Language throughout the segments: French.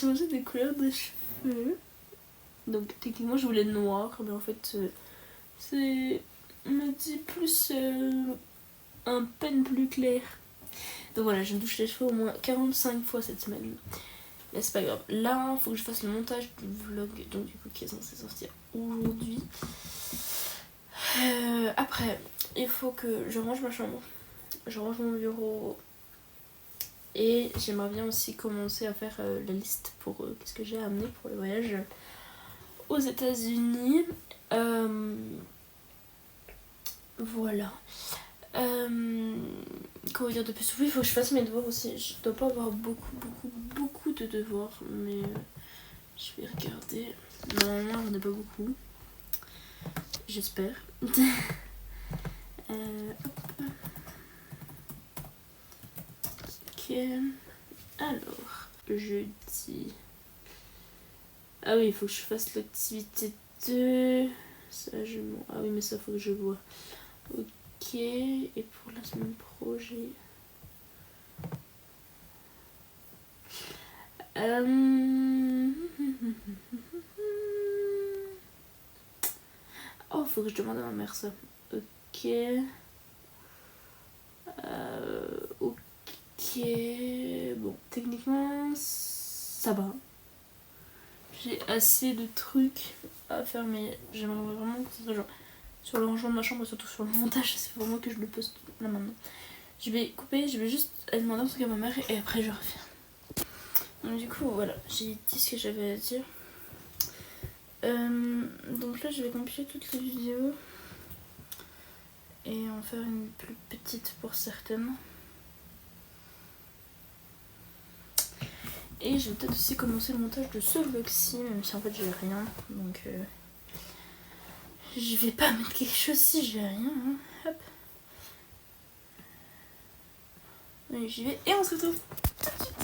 changé de couleur de cheveux. Donc techniquement je voulais noir, mais en fait c'est... On m'a dit plus un pen plus clair. Donc voilà, je me touche les cheveux au moins 45 fois cette semaine. Mais c'est pas grave. Là, faut que je fasse le montage du vlog, donc du coup qui est censé sortir aujourd'hui. Après, il faut que je range ma chambre, je range mon bureau. Et j'aimerais bien aussi commencer à faire la liste pour qu'est-ce que j'ai à amener pour le voyage aux États-Unis. Voilà. Comment dire de plus? Oui, il faut que je fasse mes devoirs aussi. Je dois pas avoir beaucoup de devoirs, mais je vais regarder. Normalement, j'en ai pas beaucoup. J'espère. Hop. Ok. Alors, jeudi. Ah oui, il faut que je fasse l'activité 2. Ça, je m'en... Ah oui, mais ça, faut que je vois. Ok. Et pour la semaine pro, j'ai... Oh, faut que je demande à ma mère ça. Ok. Ok. Bon, techniquement, ça va. J'ai assez de trucs à faire, mais j'aimerais vraiment que ce soit genre sur le rangement de ma chambre, surtout sur le montage. C'est vraiment que je le poste là maintenant. Je vais couper, je vais juste aller demander un truc à ma mère et après je reviens. Donc du coup, voilà, j'ai dit ce que j'avais à dire. Donc là, je vais compiler toutes les vidéos et en faire une plus petite pour certaines. Et je vais peut-être aussi commencer le montage de ce vlog-ci, même si en fait j'ai rien. Donc je vais pas mettre quelque chose si j'ai rien. Hein. Hop. Et j'y vais et on se retrouve tout de suite.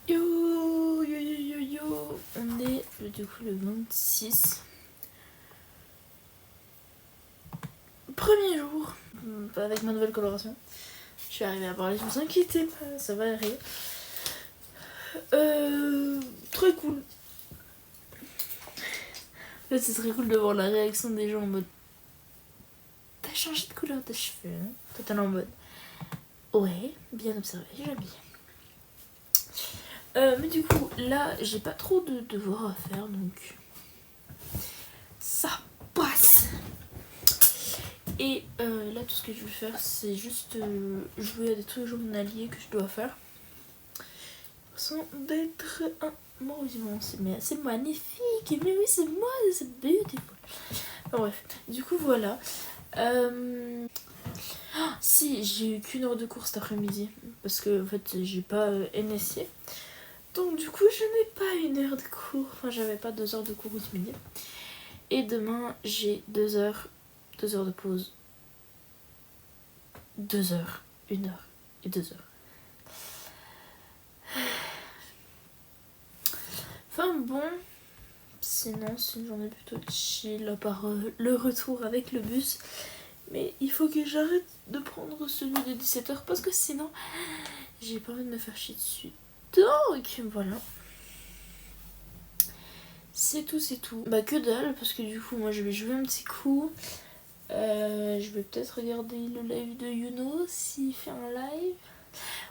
Yo, yo, yo, yo, yo. On est du coup le 26. Premier jour avec ma nouvelle coloration. Je suis arrivée à parler, je vous inquiétez pas, ça va arriver. Très cool. En fait, c'est très cool de voir la réaction des gens en mode t'as changé de couleur de cheveux, hein? Totalement en mode ouais, bien observé, j'aime bien. Mais du coup, là, j'ai pas trop de devoirs à faire, donc ça passe. Et là, tout ce que je vais faire, c'est juste jouer à des trucs journaliers que je dois faire. Sans d'être un mort vivant, mais c'est magnifique. Mais oui, c'est moi, c'est beautiful. Enfin, bref, du coup, voilà. Si, j'ai eu qu'une heure de cours cet après-midi, parce que en fait, j'ai pas NSI. Donc du coup, je n'ai pas une heure de cours. Enfin, j'avais pas 2 heures de cours ce midi. Et demain, j'ai 2 heures de pause. 2 heures, 1 heure et 2 heures. Enfin bon, sinon c'est une journée plutôt chill à part le retour avec le bus. Mais il faut que j'arrête de prendre celui de 17h parce que sinon j'ai pas envie de me faire chier dessus. Donc voilà. C'est tout. Bah que dalle parce que du coup moi je vais jouer un petit coup. Je vais peut-être regarder le live de Youno s'il fait un live.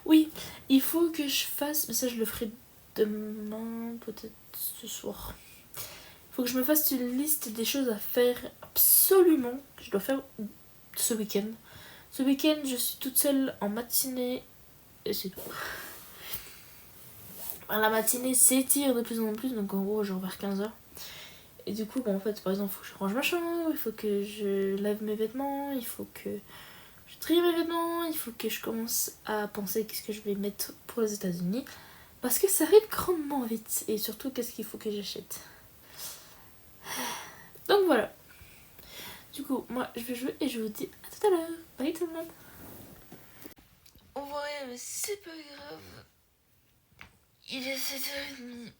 Oui, il faut que je fasse, mais ça je le ferai demain, peut-être ce soir. Il faut que je me fasse une liste des choses à faire absolument, que je dois faire ce week-end. Ce week-end, je suis toute seule en matinée et c'est tout. La matinée s'étire de plus en plus, donc en gros, genre vers 15h. Et du coup, bon, en fait, par exemple, il faut que je range ma chambre, il faut que je lave mes vêtements, il faut que je trie mes vêtements, il faut que je commence à penser qu'est-ce que je vais mettre pour les États-Unis. Parce que ça arrive grandement vite. Et surtout, qu'est-ce qu'il faut que j'achète. Donc voilà. Du coup, moi, je vais jouer et je vous dis à tout à l'heure. Bye tout le monde. En vrai, mais c'est pas grave. Il est 7h30.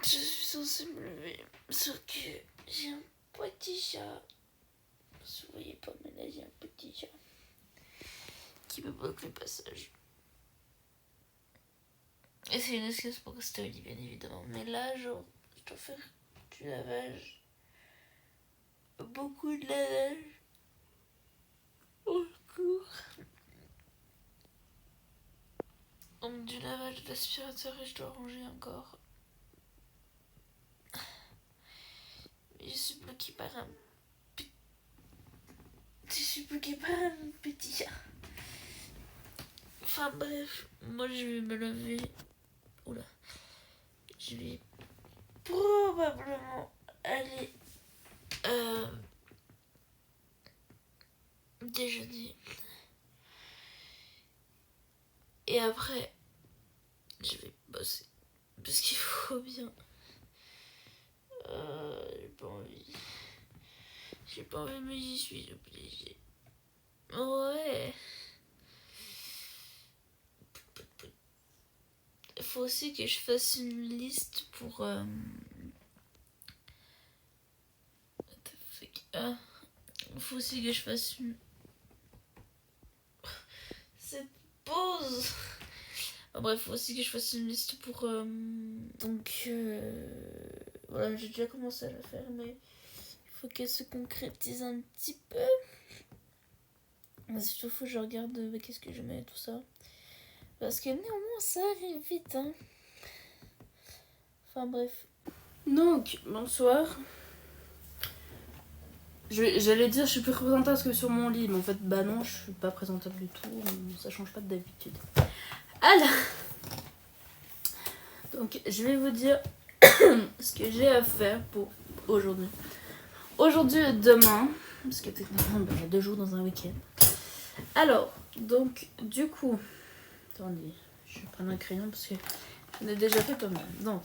Je suis censée me lever. Sauf que j'ai un petit chat. Vous voyez pas, mais là, j'ai un petit chat. Qui me bloque le passage. Et c'est une excuse pour rester au lit, bien évidemment. Mais là, genre, je dois faire du lavage. Beaucoup de lavage. Au secours. Donc du lavage d'aspirateur et je dois ranger encore. Mais je suis bloquée par un... Je suis bloquée par un petit chat. Enfin bref, moi je vais me lever. Oula. Je vais probablement aller déjeuner. Et après, je vais bosser. Parce qu'il faut bien. J'ai pas envie. J'ai pas envie, mais j'y suis obligée. Ouais. Il faut aussi que je fasse une liste pour... Il faut aussi que je fasse une... Cette pause. Bref, il faut aussi que je fasse une liste pour... Donc... Voilà, j'ai déjà commencé à la faire, mais... Il faut qu'elle se concrétise un petit peu. Mais surtout, il faut que je regarde qu'est-ce que je mets et tout ça. Parce que néanmoins, ça arrive vite, hein. Enfin bref. Donc, bonsoir. J'allais dire je suis plus présentable que sur mon lit, mais en fait bah non, je suis pas présentable du tout, ça change pas d'habitude. Alors, donc je vais vous dire ce que j'ai à faire pour aujourd'hui. Aujourd'hui et demain, parce que techniquement bah, il y a 2 jours dans un week-end. Alors, donc du coup, attendez, je vais prendre un crayon parce que j'en ai déjà fait pas mal. Donc,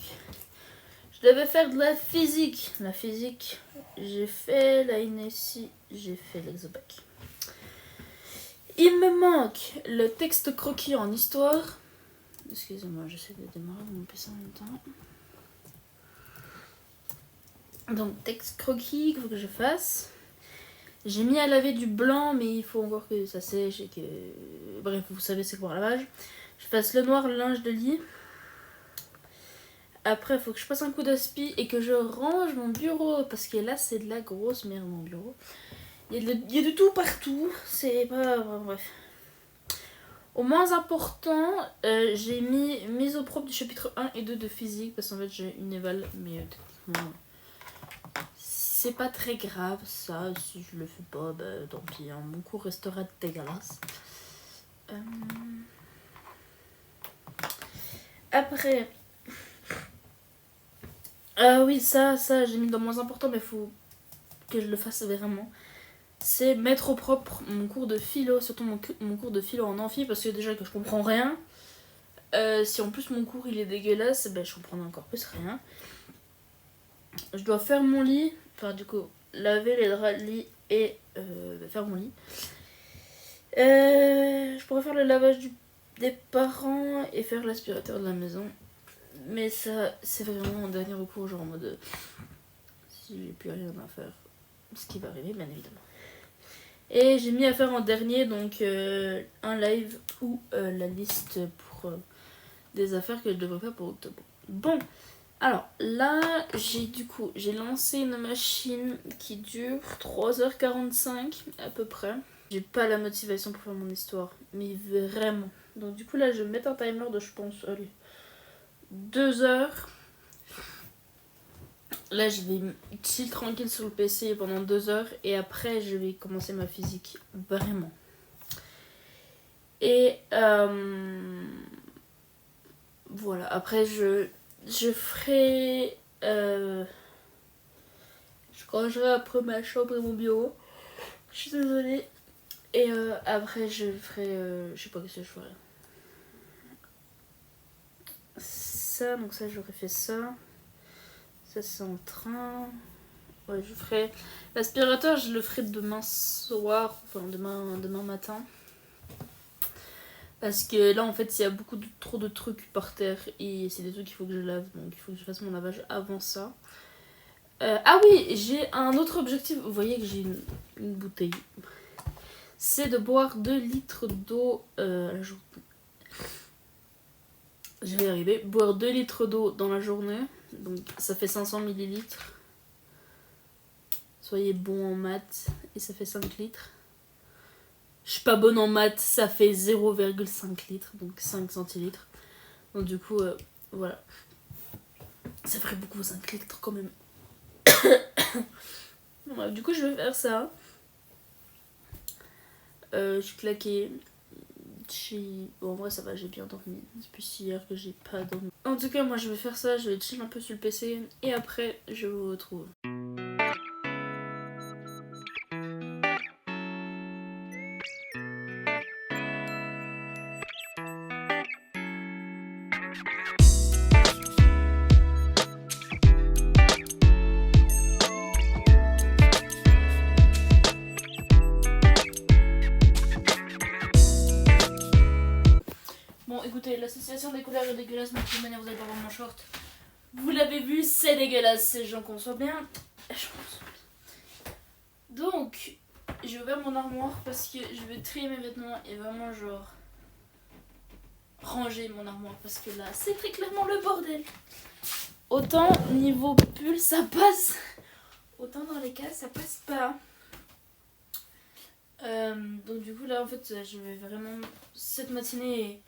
je devais faire de la physique. La physique, j'ai fait la INESI, j'ai fait l'exobac. Il me manque le texte croquis en histoire. Excusez-moi, j'essaie de démarrer mon PC en même temps. Donc, texte croquis qu'il faut que je fasse. J'ai mis à laver du blanc, mais il faut encore que ça sèche et que... Bref, vous savez c'est quoi un lavage. Je fasse le noir, le linge de lit. Après, il faut que je passe un coup d'aspi et que je range mon bureau. Parce que là, c'est de la grosse merde, mon bureau. Il y a de tout partout. C'est pas... Bref. Au moins important, j'ai mis mise au propre du chapitre 1 et 2 de physique. Parce qu'en fait, j'ai une éval. Mais techniquement, c'est pas très grave, ça. Si je le fais pas, bah tant pis. Hein. Mon cours restera dégueulasse. Après... oui, ça, j'ai mis dans moins important, mais il faut que je le fasse vraiment. C'est mettre au propre mon cours de philo, surtout mon cours de philo en amphi, parce que déjà que je comprends rien. Si en plus mon cours il est dégueulasse, ben je comprends encore plus rien. Je dois faire mon lit, enfin du coup, laver les draps de lit et faire mon lit. Je pourrais faire le lavage des parents et faire l'aspirateur de la maison. Mais ça, c'est vraiment un dernier recours, genre en mode... si j'ai plus rien à faire, ce qui va arriver, bien évidemment. Et j'ai mis à faire en dernier, donc un live ou la liste pour des affaires que je devrais faire pour octobre. Bon, alors là, j'ai lancé une machine qui dure 3h45 à peu près. J'ai pas la motivation pour faire mon histoire, mais vraiment. Donc du coup là, je vais mettre un timer de, je pense, allez, 2 heures. Là, je vais chill tranquille sur le PC pendant 2 heures et après, je vais commencer ma physique. Vraiment. Et voilà. Après, je ferai Je rangerai après ma chambre et mon bureau. Je suis désolée. Et après je ferai... je sais pas ce que je ferai. Ça, donc ça j'aurais fait ça. Ça c'est en train. Ouais, je ferai... L'aspirateur je le ferai demain soir. Enfin demain matin. Parce que là en fait il y a trop de trucs par terre. Et c'est des trucs qu'il faut que je lave. Donc il faut que je fasse mon lavage avant ça. Ah oui, j'ai un autre objectif. Vous voyez que j'ai une bouteille. C'est de boire 2 litres d'eau à la journée. Je vais y arriver. Boire 2 litres d'eau dans la journée. Donc ça fait 500 millilitres. Soyez bon en maths. Et ça fait 5 litres. Je suis pas bonne en maths. Ça fait 0,5 litres. Donc 5 centilitres. Donc du coup, voilà. Ça ferait beaucoup 5 litres quand même. Voilà, du coup je vais faire ça. Je suis claquée. Bon, en vrai ça va, j'ai bien dormi. C'est plus hier que j'ai pas dormi. En tout cas moi je vais faire ça, je vais chill un peu sur le PC. Et après je vous retrouve. Bon écoutez, l'association des couleurs est dégueulasse, mais de toute manière vous allez pas voir mon short. Vous l'avez vu, c'est dégueulasse, j'en conçois bien. Donc, j'ai ouvert mon armoire parce que je vais trier mes vêtements et vraiment genre ranger mon armoire parce que là c'est très clairement le bordel. Autant niveau pull ça passe, autant dans les cas ça passe pas. Donc du coup là en fait je vais vraiment cette matinée et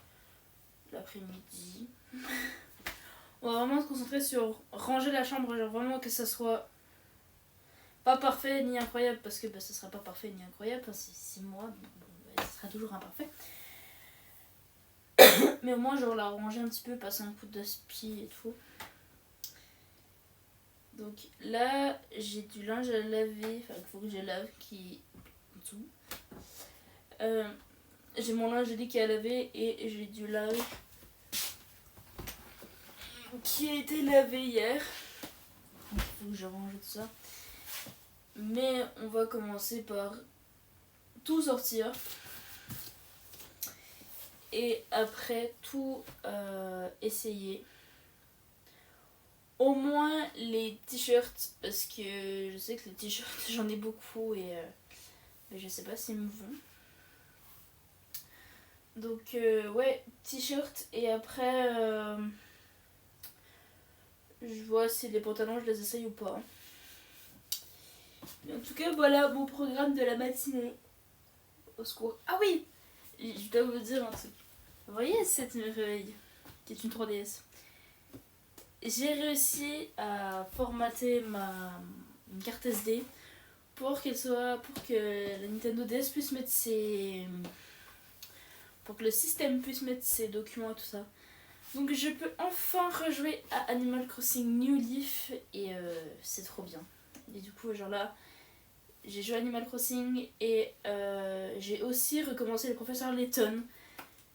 l'après-midi on va vraiment se concentrer sur ranger la chambre, genre vraiment que ça soit pas parfait ni incroyable parce que ça sera pas parfait ni incroyable, enfin, c'est moi, ça sera toujours imparfait. Mais au moins genre la ranger un petit peu, passer un coup d'aspi et tout. Donc là j'ai du linge à laver, enfin il faut que je lave qui est en dessous. J'ai mon linge de lit qui est à laver et j'ai du linge qui a été lavé hier. Il faut que je range tout ça. Mais on va commencer par tout sortir. Et après tout essayer. Au moins les t-shirts. Parce que je sais que les t-shirts j'en ai beaucoup et je sais pas s'ils me vont. Donc ouais, t-shirt et après je vois si les pantalons je les essaye ou pas. Mais en tout cas voilà mon programme de la matinée. Au secours. Ah oui, je dois vous dire un truc. Vous voyez cette réveil qui est une 3DS. J'ai réussi à formater ma carte SD pour que la Nintendo DS puisse mettre ses... pour que le système puisse mettre ses documents et tout ça. Donc je peux enfin rejouer à Animal Crossing New Leaf et c'est trop bien. Et du coup genre là j'ai joué à Animal Crossing et j'ai aussi recommencé le professeur Layton.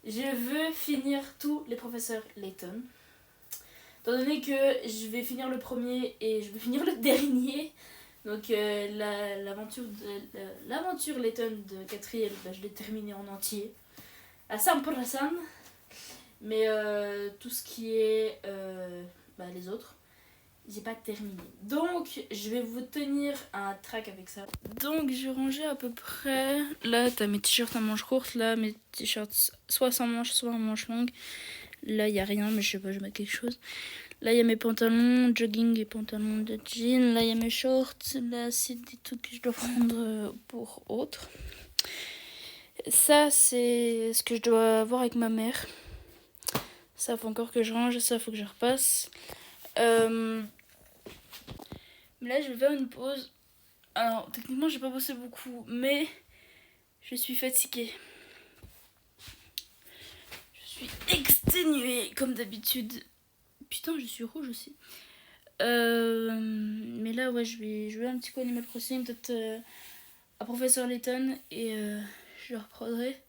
Je veux finir tous les professeurs Layton. Étant donné que je vais finir le premier et je vais finir le dernier. Donc l'aventure Layton de 4ème, je l'ai terminée en entier. À 100%. Mais tout ce qui est les autres, j'ai pas terminé. Donc je vais vous tenir un track avec ça. Donc j'ai rangé à peu près. Là t'as mes t-shirts à manches courtes. Là mes t-shirts soit sans manches soit en manches longues. Là y a rien mais je sais pas, je vais mettre quelque chose. Là il y a mes pantalons jogging et pantalons de jean. Là il y a mes shorts. Là c'est des trucs que je dois prendre pour autre. Ça c'est ce que je dois voir avec ma mère. Ça faut encore que je range, ça faut que je repasse. Mais là je vais faire une pause. Alors techniquement j'ai pas bossé beaucoup, mais je suis fatiguée. Je suis exténuée comme d'habitude. Putain je suis rouge aussi. Mais là, ouais, je vais jouer un petit coup à Animal Crossing, peut-être à Professeur Layton, et je le reprendrai.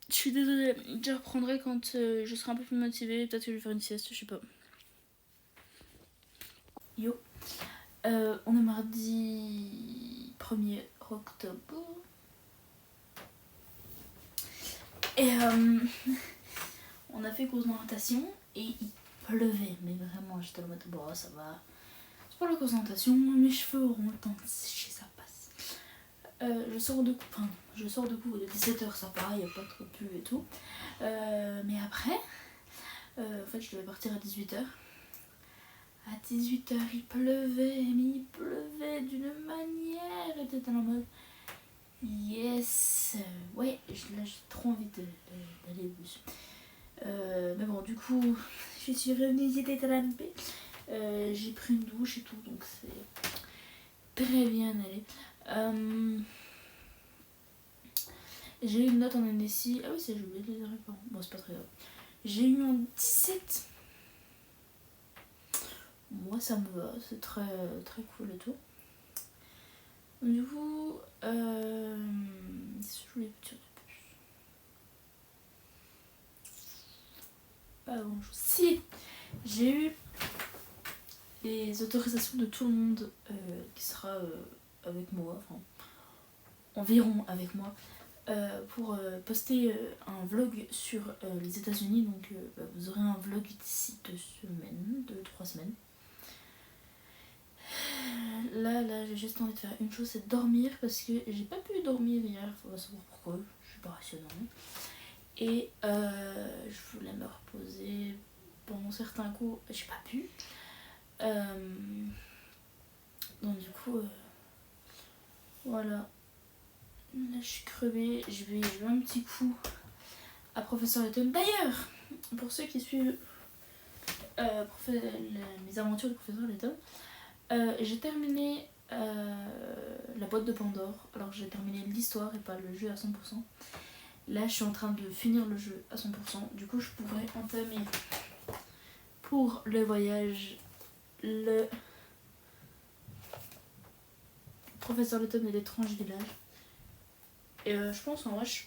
Je suis désolée, je reprendrai quand je serai un peu plus motivée. Peut-être que je vais faire une sieste, je sais pas. Yo, on est mardi 1er octobre. Et on a fait course d'orientation et il pleuvait. Mais vraiment, j'étais en mode bon, ça va. C'est pas la concentration, mes cheveux auront le temps de sécher, ça passe. Je sors de cours de 17h, ça part, il n'y a pas trop de pluie et tout. Mais après, en fait, je devais partir à 18h. À 18h, il pleuvait, mais il pleuvait d'une manière. Et t'étais en mode yes, ouais, là j'ai trop envie d'aller au bus. Mais bon, du coup, je suis revenue, j'étais trempée. J'ai pris une douche et tout, donc c'est très bien allé. J'ai eu une note en NSI. Ah oui, j'ai oublié de les répondre. Bon, c'est pas très grave. J'ai eu un 17. Moi, ça me va, c'est très, très cool et tout. Du coup, je voulais dire de plus. Pas grand chose. Si, j'ai eu les autorisations de tout le monde qui sera avec moi, enfin environ avec moi, pour poster un vlog sur les États-Unis. Donc vous aurez un vlog d'ici 2-3 semaines. Là j'ai juste envie de faire une chose, c'est dormir parce que j'ai pas pu dormir hier, faut pas savoir pourquoi, je suis pas rationnelle. Et je voulais me reposer pendant certains coups, j'ai pas pu. Donc du coup, voilà. Là je suis crevée, je vais jouer un petit coup à Professeur Layton. D'ailleurs, pour ceux qui suivent mes aventures de Professeur Layton, j'ai terminé la boîte de Pandore. Alors j'ai terminé l'histoire et pas le jeu à 100%. Là je suis en train de finir le jeu à 100%. Du coup je pourrais entamer pour le voyage le Professeur Layton et l'étrange village. Et je pense en vrai je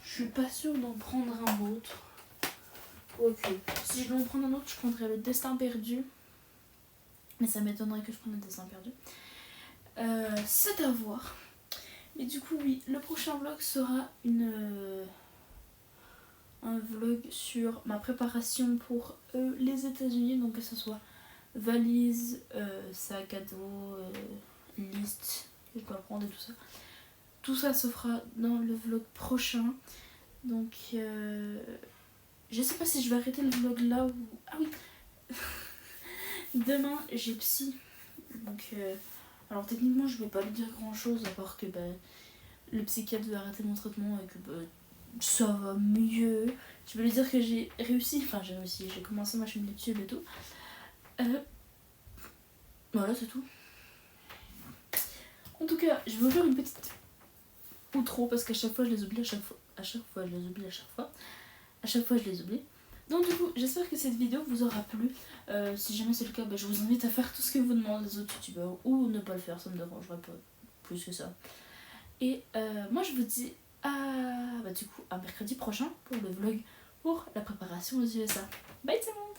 suis pas sûre d'en prendre un autre. Ok. Si je dois en prendre un autre, je prendrais le destin perdu. Mais ça m'étonnerait que je prenne le destin perdu. C'est à voir. Mais du coup, oui, le prochain vlog sera un vlog sur ma préparation pour les États-Unis. Donc que ce soit valise, sac à dos, liste que je dois prendre et tout ça. Tout ça se fera dans le vlog prochain. Donc je sais pas si je vais arrêter le vlog là ou... Ah oui. Demain j'ai psy. Donc alors techniquement je vais pas lui dire grand chose à part que le psychiatre veut arrêter mon traitement et que ça va mieux. Je vais lui dire que j'ai réussi, j'ai commencé ma chaîne YouTube et tout. Voilà, c'est tout. En tout cas, je vais vous faire une petite outro parce qu'à chaque fois je les oublie, à chaque fois je les oublie. Donc du coup, j'espère que cette vidéo vous aura plu. Si jamais c'est le cas, je vous invite à faire tout ce que vous demandent les autres youtubeurs ou ne pas le faire, ça me dérangerait pas plus que ça. Et moi je vous dis à mercredi prochain pour le vlog pour la préparation aux USA. Bye tout le monde!